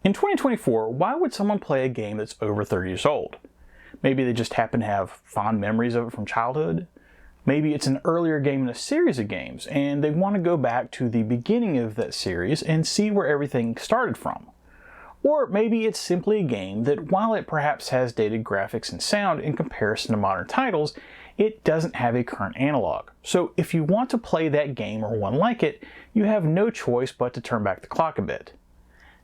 In 2024, why would someone play a game that's over 30 years old? Maybe they just happen to have fond memories of it from childhood. Maybe it's an earlier game in a series of games and they want to go back to the beginning of that series and see where everything started from. Or maybe it's simply a game that, while it perhaps has dated graphics and sound in comparison to modern titles, it doesn't have a current analog. So if you want to play that game or one like it, you have no choice but to turn back the clock a bit.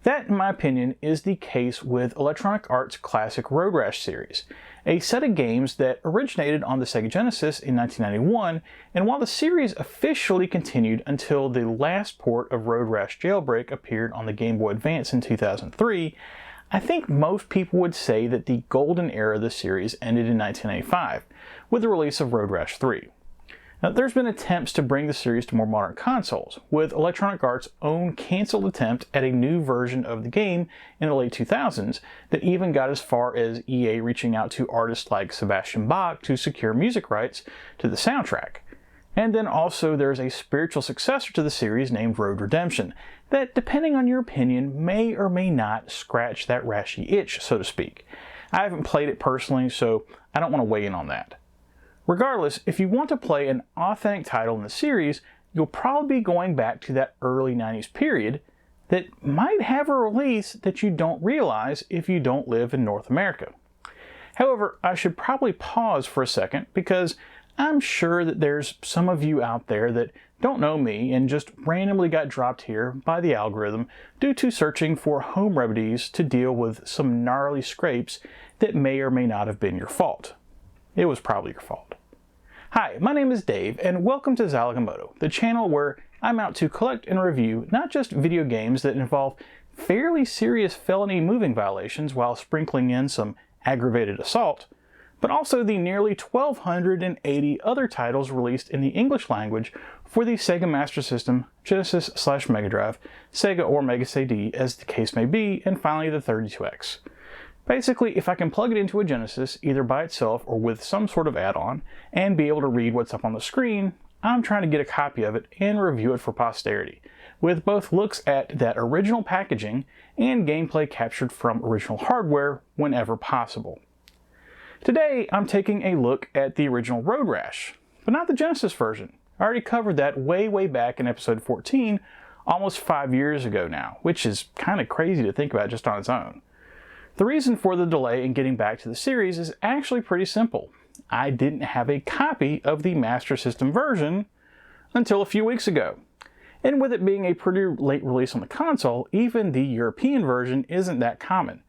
That, in my opinion, is the case with Electronic Arts' classic Road Rash series, a set of games that originated on the Sega Genesis in 1991, and while the series officially continued until the last port of Road Rash Jailbreak appeared on the Game Boy Advance in 2003, I think most people would say that the golden era of the series ended in 1985, with the release of Road Rash 3. Now, there's been attempts to bring the series to more modern consoles, with Electronic Arts' own cancelled attempt at a new version of the game in the late 2000s that even got as far as EA reaching out to artists like Sebastian Bach to secure music rights to the soundtrack. And then also there's a spiritual successor to the series named Road Redemption that, depending on your opinion, may or may not scratch that rashy itch, so to speak. I haven't played it personally, so I don't want to weigh in on that. Regardless, if you want to play an authentic title in the series, you'll probably be going back to that early 90s period that might have a release that you don't realize if you don't live in North America. However, I should probably pause for a second because I'm sure that there's some of you out there that don't know me and just randomly got dropped here by the algorithm due to searching for home remedies to deal with some gnarly scrapes that may or may not have been your fault. It was probably your fault. Hi, my name is Dave, and welcome to Zilog and Moto, the channel where I'm out to collect and review not just video games that involve fairly serious felony moving violations while sprinkling in some aggravated assault, but also the nearly 1,280 other titles released in the English language for the Sega Master System, Genesis/Mega Drive, Sega or Mega CD as the case may be, and finally the 32X. Basically, if I can plug it into a Genesis, either by itself or with some sort of add-on, and be able to read what's up on the screen, I'm trying to get a copy of it and review it for posterity, with both looks at that original packaging and gameplay captured from original hardware whenever possible. Today, I'm taking a look at the original Road Rash, but not the Genesis version. I already covered that way back in episode 14, almost 5 years ago now, which is kind of crazy to think about just on its own. The reason for the delay in getting back to the series is actually pretty simple. I didn't have a copy of the Master System version until a few weeks ago. And with it being a pretty late release on the console, even the European version isn't that common.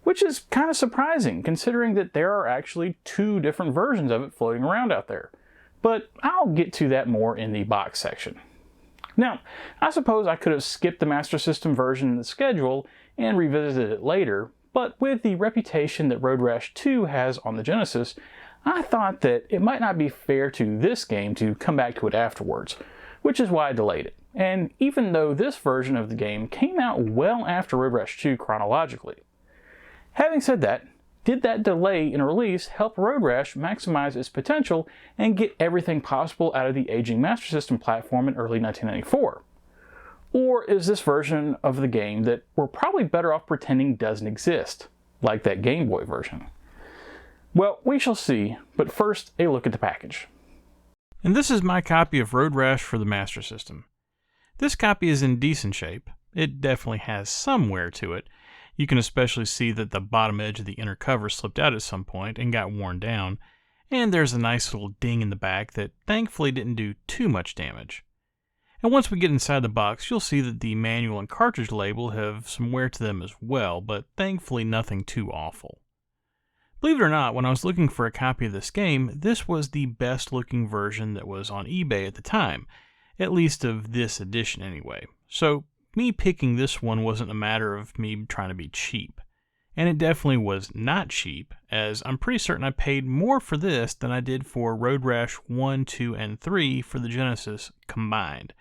Which is kind of surprising, considering that there are actually 2 different versions of it floating around out there. But I'll get to that more in the box section. Now, I suppose I could have skipped the Master System version in the schedule and revisited it later, but with the reputation that Road Rash 2 has on the Genesis, I thought that it might not be fair to this game to come back to it afterwards, which is why I delayed it. And even though this version of the game came out well after Road Rash 2 chronologically. Having said that, did that delay in release help Road Rash maximize its potential and get everything possible out of the aging Master System platform in early 1994? Or is this version of the game that we're probably better off pretending doesn't exist, like that Game Boy version? Well, we shall see, but first, a look at the package. And this is my copy of Road Rash for the Master System. This copy is in decent shape. It definitely has some wear to it. You can especially see that the bottom edge of the inner cover slipped out at some point and got worn down, and there's a nice little ding in the back that thankfully didn't do too much damage. And once we get inside the box, you'll see that the manual and cartridge label have some wear to them as well, but thankfully nothing too awful. Believe it or not, when I was looking for a copy of this game, this was the best looking version that was on eBay at the time, at least of this edition anyway. So me picking this one wasn't a matter of me trying to be cheap. And it definitely was not cheap, as I'm pretty certain I paid more for this than I did for Road Rash 1, 2, and 3 for the Genesis combined,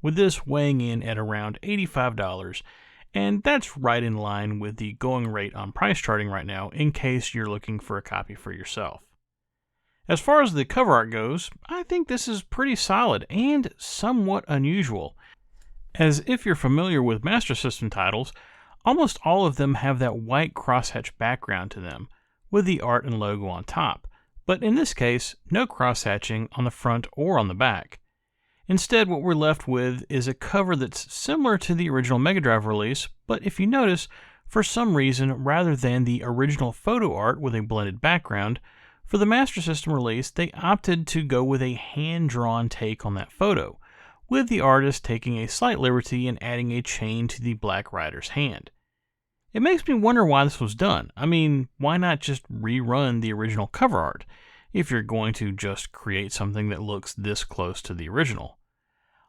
with this weighing in at around $85, and that's right in line with the going rate on price charting right now in case you're looking for a copy for yourself. As far as the cover art goes, I think this is pretty solid and somewhat unusual, as if you're familiar with Master System titles, Almost all of them have that white crosshatch background to them, with the art and logo on top, but in this case, no crosshatching on the front or on the back. Instead, what we're left with is a cover that's similar to the original Mega Drive release, but if you notice, for some reason, rather than the original photo art with a blended background, for the Master System release, they opted to go with a hand-drawn take on that photo, with the artist taking a slight liberty and adding a chain to the Black Rider's hand. It makes me wonder why this was done. I mean, why not just rerun the original cover art, if you're going to just create something that looks this close to the original?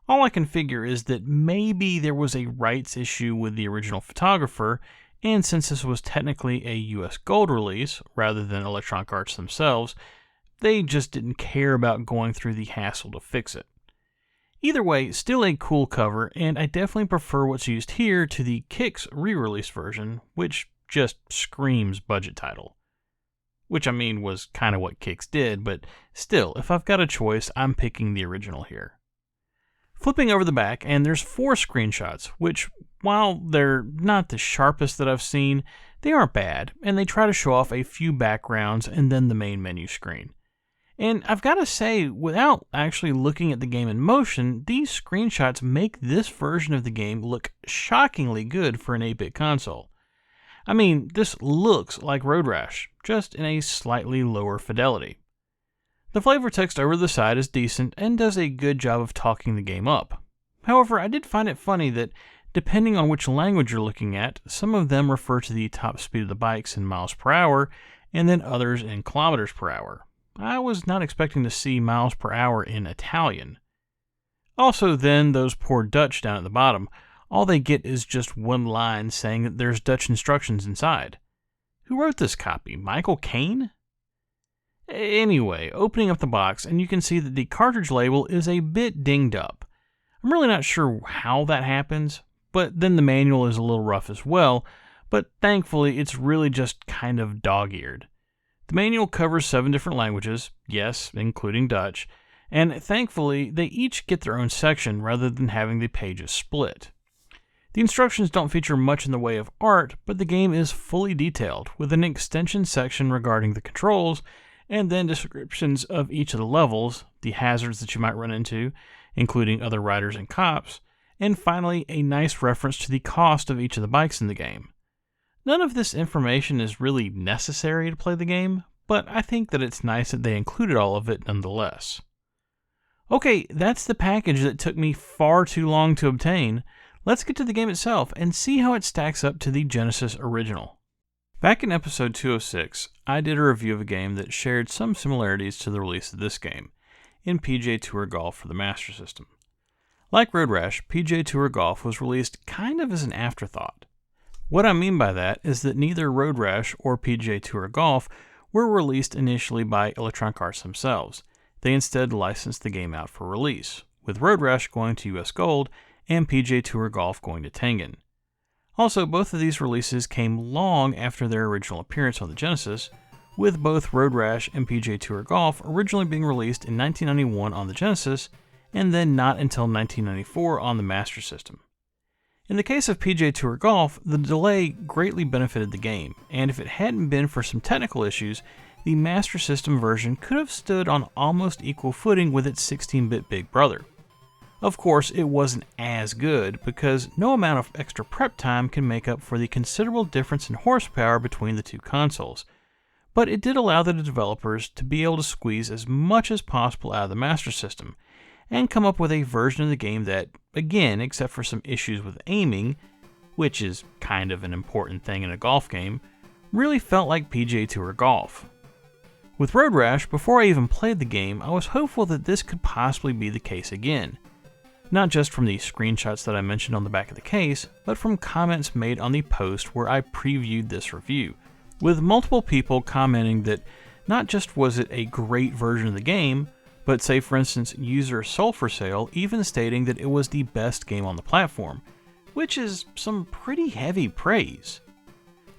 All I can figure is that maybe there was a rights issue with the original photographer, and since this was technically a US Gold release, rather than Electronic Arts themselves, they just didn't care about going through the hassle to fix it. Either way, still a cool cover, and I definitely prefer what's used here to the Kix re-release version, which just screams budget title. Which, I mean, was kind of what Kix did, but still, if I've got a choice, I'm picking the original here. Flipping over the back, and there's 4 screenshots, which, while they're not the sharpest that I've seen, they aren't bad, and they try to show off a few backgrounds and then the main menu screen. And I've got to say, without actually looking at the game in motion, these screenshots make this version of the game look shockingly good for an 8-bit console. I mean, this looks like Road Rash, just in a slightly lower fidelity. The flavor text over the side is decent and does a good job of talking the game up. However, I did find it funny that, depending on which language you're looking at, some of them refer to the top speed of the bikes in miles per hour, and then others in kilometers per hour. I was not expecting to see miles per hour in Italian. Also then, those poor Dutch down at the bottom, all they get is just one line saying that there's Dutch instructions inside. Who wrote this copy? Michael Caine? Anyway, opening up the box, and you can see that the cartridge label is a bit dinged up. I'm really not sure how that happens, but then the manual is a little rough as well, but thankfully it's really just kind of dog-eared. The manual covers 7 different languages, yes, including Dutch, and thankfully they each get their own section rather than having the pages split. The instructions don't feature much in the way of art, but the game is fully detailed, with an extension section regarding the controls, and then descriptions of each of the levels, the hazards that you might run into, including other riders and cops, and finally a nice reference to the cost of each of the bikes in the game. None of this information is really necessary to play the game, but I think that it's nice that they included all of it nonetheless. Okay, that's the package that took me far too long to obtain. Let's get to the game itself and see how it stacks up to the Genesis original. Back in episode 206, I did a review of a game that shared some similarities to the release of this game, in PGA Tour Golf for the Master System. Like Road Rash, PGA Tour Golf was released kind of as an afterthought. What I mean by that is that neither Road Rash or PGA Tour Golf were released initially by Electronic Arts themselves. They instead licensed the game out for release, with Road Rash going to US Gold and PGA Tour Golf going to Tengen. Also, both of these releases came long after their original appearance on the Genesis, with both Road Rash and PGA Tour Golf originally being released in 1991 on the Genesis, and then not until 1994 on the Master System. In the case of PGA Tour Golf, the delay greatly benefited the game, and if it hadn't been for some technical issues, the Master System version could have stood on almost equal footing with its 16-bit big brother. Of course, it wasn't as good, because no amount of extra prep time can make up for the considerable difference in horsepower between the two consoles, but it did allow the developers to be able to squeeze as much as possible out of the Master System, and come up with a version of the game that, again, except for some issues with aiming, which is kind of an important thing in a golf game, really felt like PGA Tour Golf. With Road Rash, before I even played the game, I was hopeful that this could possibly be the case again. Not just from the screenshots that I mentioned on the back of the case, but from comments made on the post where I previewed this review, with multiple people commenting that not just was it a great version of the game, but say for instance user Soul for Sale even stating that it was the best game on the platform, which is some pretty heavy praise.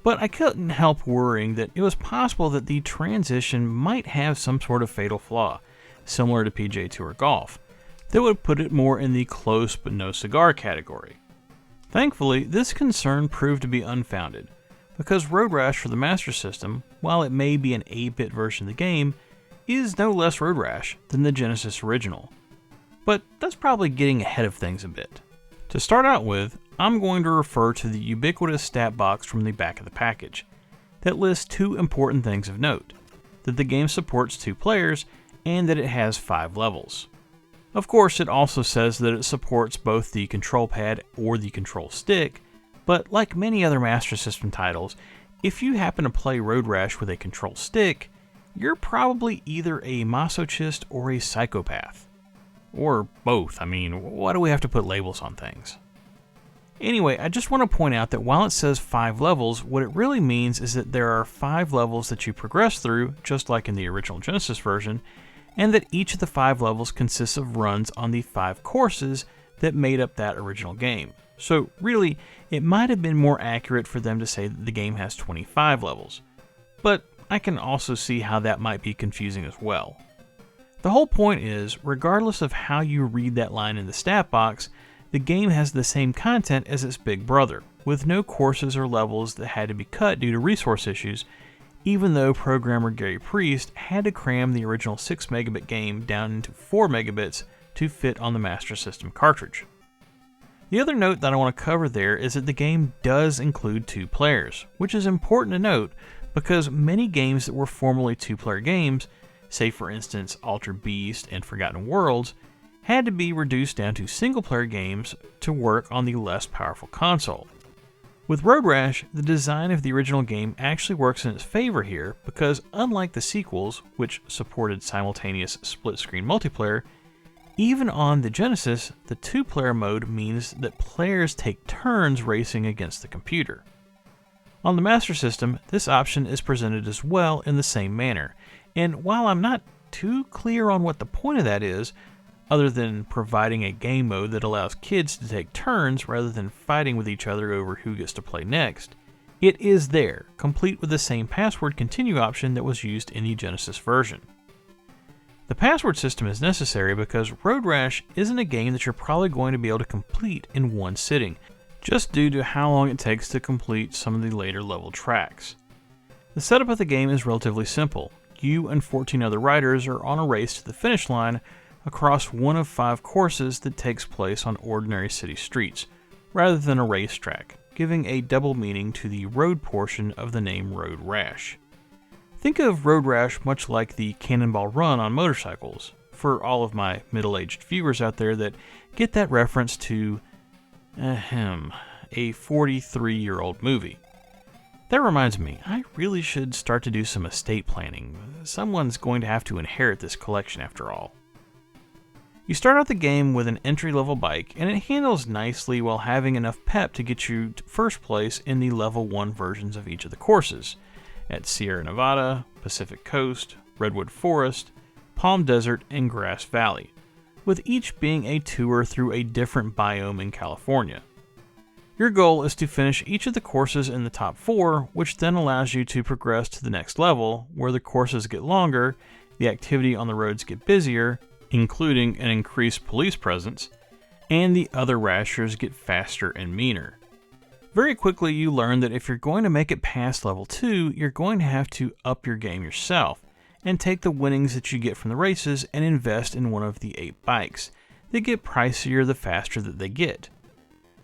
But I couldn't help worrying that it was possible that the transition might have some sort of fatal flaw, similar to PGA Tour Golf, that would put it more in the close but no cigar category. Thankfully, this concern proved to be unfounded, because Road Rash for the Master System, while it may be an 8-bit version of the game, is no less Road Rash than the Genesis original. But that's probably getting ahead of things a bit. To start out with, I'm going to refer to the ubiquitous stat box from the back of the package that lists 2 important things of note: that the game supports 2 players and that it has 5 levels. Of course, it also says that it supports both the control pad or the control stick, but like many other Master System titles, if you happen to play Road Rash with a control stick, you're probably either a masochist or a psychopath. Or both. I mean, why do we have to put labels on things? Anyway, I just want to point out that while it says 5 levels, what it really means is that there are 5 levels that you progress through, just like in the original Genesis version, and that each of the 5 levels consists of runs on the 5 courses that made up that original game. So really, it might have been more accurate for them to say that the game has 25 levels. But I can also see how that might be confusing as well. The whole point is, regardless of how you read that line in the stat box, the game has the same content as its big brother, with no courses or levels that had to be cut due to resource issues, even though programmer Gary Priest had to cram the original 6 megabit game down into 4 megabits to fit on the Master System cartridge. The other note that I want to cover there is that the game does include 2 players, which is important to note because many games that were formerly 2-player games, say for instance Altered Beast and Forgotten Worlds, had to be reduced down to single-player games to work on the less powerful console. With Road Rash, the design of the original game actually works in its favor here because unlike the sequels, which supported simultaneous split-screen multiplayer, even on the Genesis, the 2-player mode means that players take turns racing against the computer. On the Master System, this option is presented as well in the same manner, and while I'm not too clear on what the point of that is, other than providing a game mode that allows kids to take turns rather than fighting with each other over who gets to play next, it is there, complete with the same password continue option that was used in the Genesis version. The password system is necessary because Road Rash isn't a game that you're probably going to be able to complete in one sitting, just due to how long it takes to complete some of the later level tracks. The setup of the game is relatively simple. You and 14 other riders are on a race to the finish line across one of 5 courses that takes place on ordinary city streets, rather than a racetrack, giving a double meaning to the road portion of the name Road Rash. Think of Road Rash much like the Cannonball Run on motorcycles, for all of my middle-aged viewers out there that get that reference to, a 43-year-old movie. That reminds me, I really should start to do some estate planning. Someone's going to have to inherit this collection after all. You start out the game with an entry-level bike, and it handles nicely while having enough pep to get you to first place in the level 1 versions of each of the courses, at Sierra Nevada, Pacific Coast, Redwood Forest, Palm Desert, and Grass Valley, with each being a tour through a different biome in California. Your goal is to finish each of the courses in the top 4, which then allows you to progress to the next level, where the courses get longer, the activity on the roads get busier, including an increased police presence, and the other rashers get faster and meaner. Very quickly you learn that if you're going to make it past level 2, you're going to have to up your game yourself, and take the winnings that you get from the races and invest in one of the 8 bikes. They get pricier the faster that they get.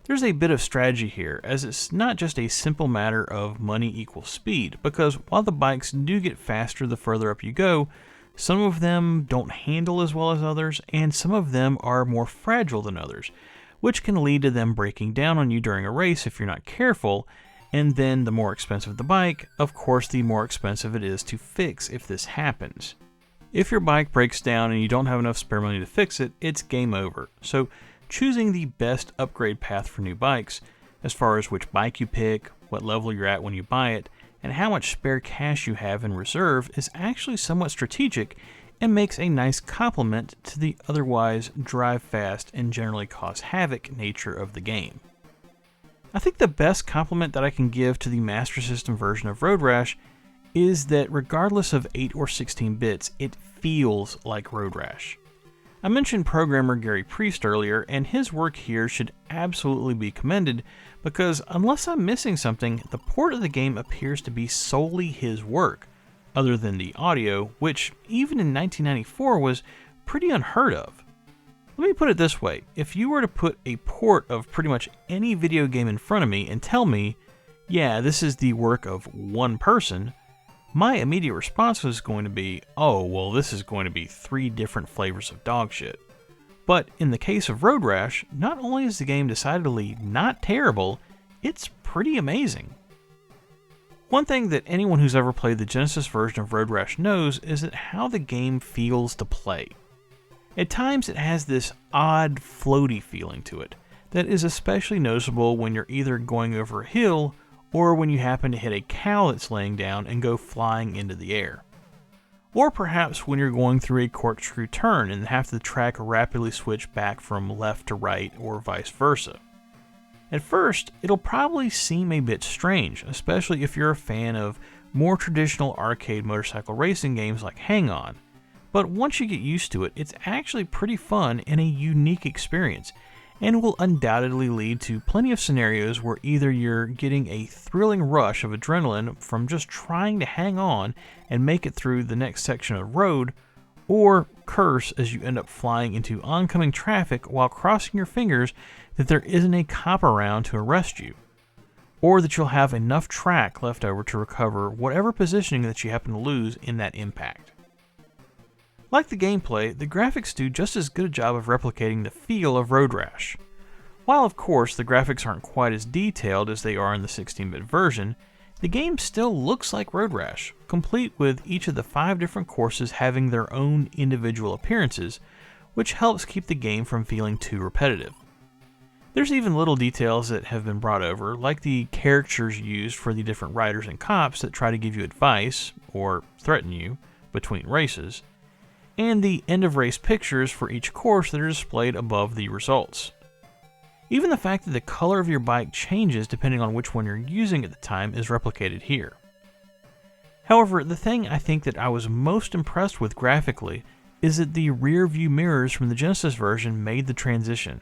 There's a bit of strategy here, as it's not just a simple matter of money equals speed, because while the bikes do get faster the further up you go, some of them don't handle as well as others, and some of them are more fragile than others, which can lead to them breaking down on you during a race if you're not careful, and then the more expensive the bike, of course the more expensive it is to fix if this happens. If your bike breaks down and you don't have enough spare money to fix it, it's game over. So choosing the best upgrade path for new bikes, as far as which bike you pick, what level you're at when you buy it, and how much spare cash you have in reserve is actually somewhat strategic and makes a nice complement to the otherwise drive fast and generally cause havoc nature of the game. I think the best compliment that I can give to the Master System version of Road Rash is that regardless of 8 or 16 bits, it feels like Road Rash. I mentioned programmer Gary Priest earlier, and his work here should absolutely be commended because unless I'm missing something, the port of the game appears to be solely his work, other than the audio, which even in 1994 was pretty unheard of. Let me put it this way, if you were to put a port of pretty much any video game in front of me and tell me, yeah, this is the work of one person, my immediate response was going to be, oh, well, this is going to be 3 different flavors of dog shit. But in the case of Road Rash, not only is the game decidedly not terrible, it's pretty amazing. One thing that anyone who's ever played the Genesis version of Road Rash knows is that how the game feels to play. At times it has this odd, floaty feeling to it that is especially noticeable when you're either going over a hill or when you happen to hit a cow that's laying down and go flying into the air. Or perhaps when you're going through a corkscrew turn and have the track rapidly switch back from left to right or vice versa. At first, it'll probably seem a bit strange, especially if you're a fan of more traditional arcade motorcycle racing games like Hang On. But once you get used to it, it's actually pretty fun and a unique experience, and will undoubtedly lead to plenty of scenarios where either you're getting a thrilling rush of adrenaline from just trying to hang on and make it through the next section of road, or curse as you end up flying into oncoming traffic while crossing your fingers that there isn't a cop around to arrest you, or that you'll have enough track left over to recover whatever positioning that you happen to lose in that impact. Like the gameplay, the graphics do just as good a job of replicating the feel of Road Rash. While of course the graphics aren't quite as detailed as they are in the 16-bit version, the game still looks like Road Rash, complete with each of the 5 different courses having their own individual appearances, which helps keep the game from feeling too repetitive. There's even little details that have been brought over, like the characters used for the different riders and cops that try to give you advice, or threaten you, between races, and the end-of-race pictures for each course that are displayed above the results. Even the fact that the color of your bike changes depending on which one you're using at the time is replicated here. However, the thing I think that I was most impressed with graphically is that the rear view mirrors from the Genesis version made the transition,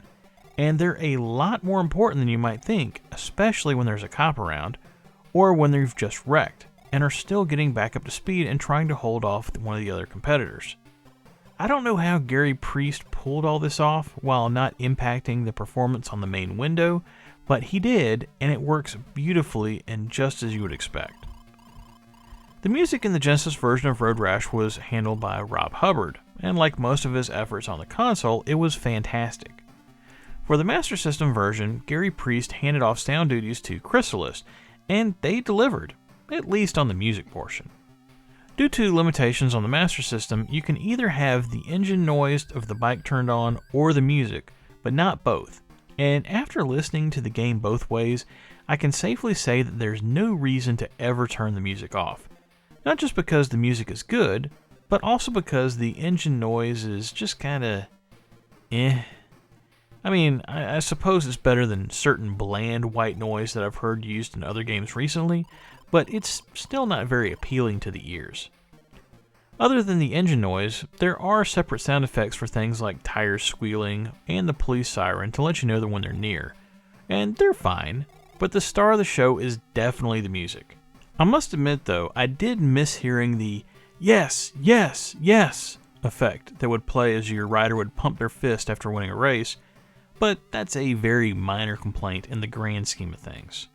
and they're a lot more important than you might think, especially when there's a cop around, or when you've just wrecked, and are still getting back up to speed and trying to hold off one of the other competitors. I don't know how Gary Priest pulled all this off while not impacting the performance on the main window, but he did, and it works beautifully and just as you would expect. The music in the Genesis version of Road Rash was handled by Rob Hubbard, and like most of his efforts on the console, it was fantastic. For the Master System version, Gary Priest handed off sound duties to Chrysalis, and they delivered, at least on the music portion. Due to limitations on the Master System, you can either have the engine noise of the bike turned on or the music, but not both. And after listening to the game both ways, I can safely say that there's no reason to ever turn the music off. Not just because the music is good, but also because the engine noise is just kinda eh. I mean, I suppose it's better than certain bland white noise that I've heard used in other games recently, but it's still not very appealing to the ears. Other than the engine noise, there are separate sound effects for things like tires squealing and the police siren to let you know that when they're near. And they're fine, but the star of the show is definitely the music. I must admit though, I did miss hearing the yes, yes, yes effect that would play as your rider would pump their fist after winning a race, but that's a very minor complaint in the grand scheme of things.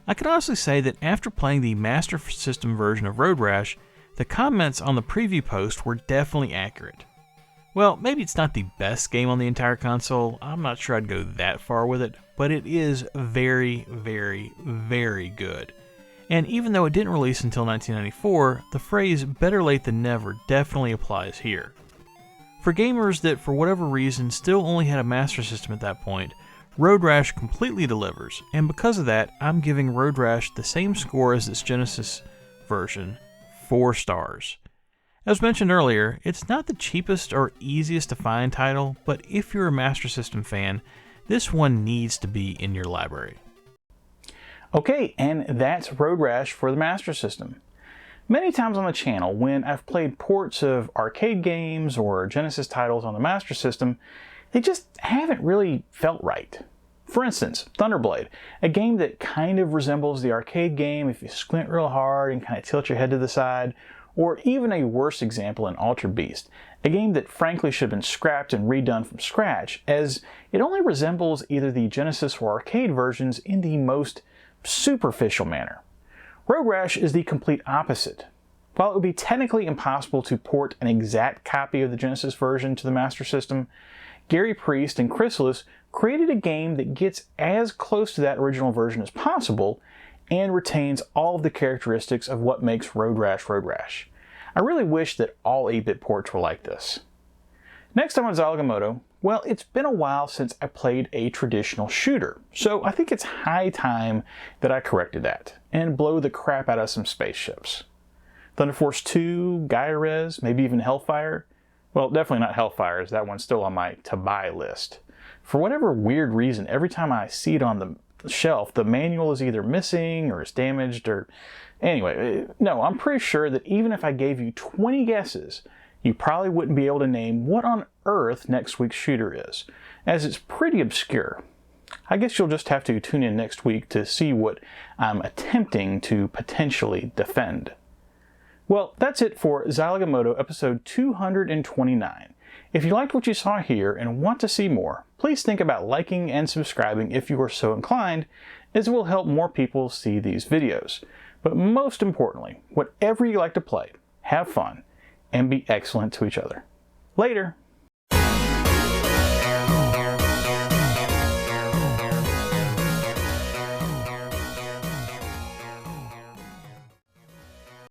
I can honestly say that after playing the Master System version of Road Rash, the comments on the preview post were definitely accurate. Well, maybe it's not the best game on the entire console, I'm not sure I'd go that far with it, but it is very, very, very good. And even though it didn't release until 1994, the phrase better late than never definitely applies here. For gamers that for whatever reason still only had a Master System at that point, Road Rash completely delivers, and because of that, I'm giving Road Rash the same score as its Genesis version, 4 stars. As mentioned earlier, it's not the cheapest or easiest to find title, but if you're a Master System fan, this one needs to be in your library. Okay, and that's Road Rash for the Master System. Many times on the channel, when I've played ports of arcade games or Genesis titles on the Master System, they just haven't really felt right. For instance, Thunderblade, a game that kind of resembles the arcade game if you squint real hard and kind of tilt your head to the side, or even a worse example in Altered Beast, a game that frankly should have been scrapped and redone from scratch, as it only resembles either the Genesis or arcade versions in the most superficial manner. Road Rash is the complete opposite. While it would be technically impossible to port an exact copy of the Genesis version to the Master System, Gary Priest and Chrysalis created a game that gets as close to that original version as possible and retains all of the characteristics of what makes Road Rash Road Rash. I really wish that all 8-bit ports were like this. Next time on Zilog and Moto, well, it's been a while since I played a traditional shooter, so I think it's high time that I corrected that and blow the crap out of some spaceships. Thunder Force 2, Gaia Res, maybe even Hellfire. Well, definitely not Hellfire, as that one's still on my to-buy list. For whatever weird reason, every time I see it on the shelf, the manual is either missing or it's damaged or... Anyway, no, I'm pretty sure that even if I gave you 20 guesses, you probably wouldn't be able to name what on earth next week's shooter is, as it's pretty obscure. I guess you'll just have to tune in next week to see what I'm attempting to potentially defend. Well, that's it for Zilog and Moto episode 229. If you liked what you saw here and want to see more, please think about liking and subscribing if you are so inclined, as it will help more people see these videos. But most importantly, whatever you like to play, have fun and be excellent to each other. Later!